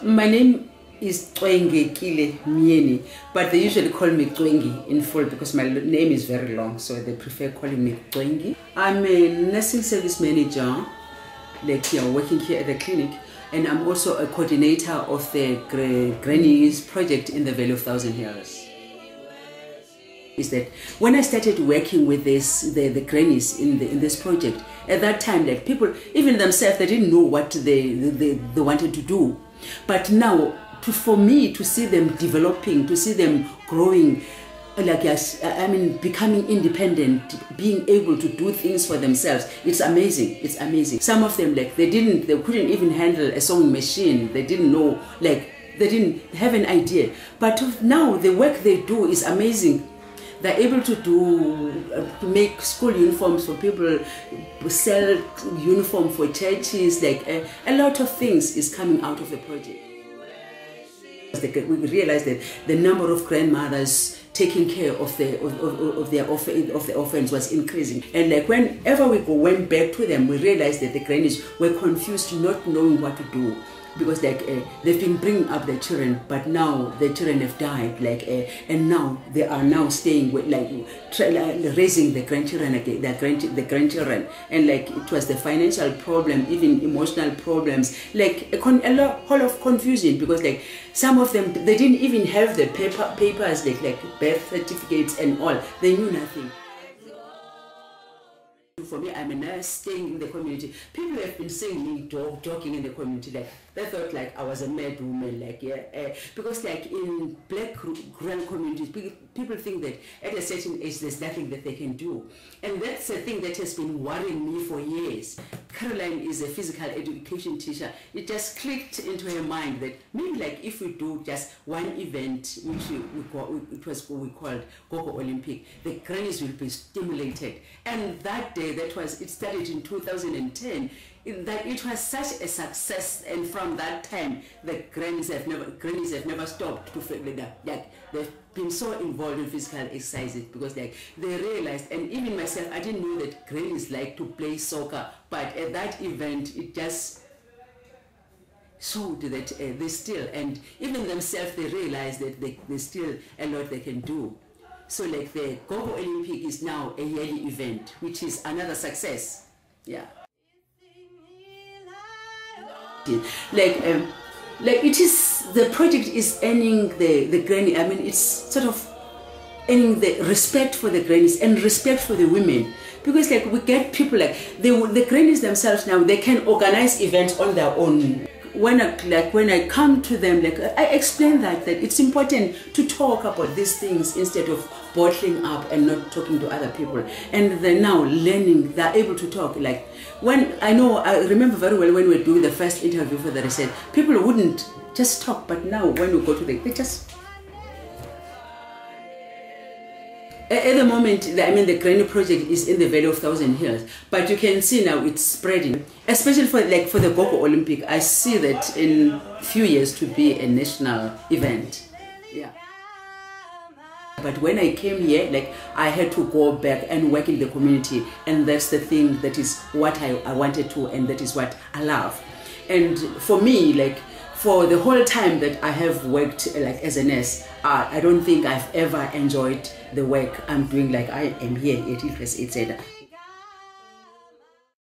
My name is Cwengekile Myeni, but they usually call me Cwengi in full because my name is very long, so they prefer calling me Cwengi. I'm a nursing service manager, working here at the clinic, and I'm also a coordinator of the Grannies project in the Valley of Thousand Hills. Is that when I started working with the grannies in this project, at that time, people, even themselves, they didn't know what they wanted to do. But now, for me to see them developing, to see them growing, becoming independent, being able to do things for themselves, it's amazing. It's amazing. Some of them, they couldn't even handle a sewing machine. They didn't know, they didn't have an idea. But now the work they do is amazing. They're able to make school uniforms for people, sell uniform for churches, a lot of things is coming out of the project. We realized that the number of grandmothers taking care of the orphans was increasing. And whenever we went back to them, we realized that the grannies were confused, not knowing what to do. Because they've been bringing up their children, but now their children have died, and now they are now staying with, raising the grandchildren again, the grandchildren, and it was the financial problem, even emotional problems, a whole of confusion, because some of them, they didn't even have the papers, birth certificates and all. They knew nothing. For me, I'm a nurse staying in the community. People have been seeing me talking in the community, they thought I was a mad woman, because in black grand communities, people think that at a certain age there's nothing that they can do, and that's a thing that has been worrying me for years. Caroline is a physical education teacher. It just clicked into her mind that maybe if we do just one event, which we called Gogolympics, the grannies will be stimulated. And that day, it started in 2010. That it was such a success, and from that time, the grannies have never stopped to feel they've been so involved in physical exercises, because they realized, and even myself, I didn't know that grannies like to play soccer, but at that event, it just showed that they still, and even themselves, they realized that there's still a lot they can do. So the Gogolympics is now a yearly event, which is another success. Yeah. It is, the project is earning the granny. It's sort of earning the respect for the grannies and respect for the women, because we get people the grannies themselves now, they can organize events on their own. When I come to them, I explain that it's important to talk about these things instead of bottling up and not talking to other people. And they're now learning, they're able to talk. I remember very well when we were doing the first interview for the research, people wouldn't just talk, but now when we go to they just... At the moment, the Granny project is in the Valley of Thousand Hills, but you can see now it's spreading. Especially for the Gogolympics, I see that in a few years to be a national event. Yeah. But when I came here, I had to go back and work in the community, and that's the thing, that is what I wanted to, and that is what I love. And for me, for the whole time that I have worked as a nurse, I don't think I've ever enjoyed the work I'm doing I am here at Hillcrest AIDS Centre.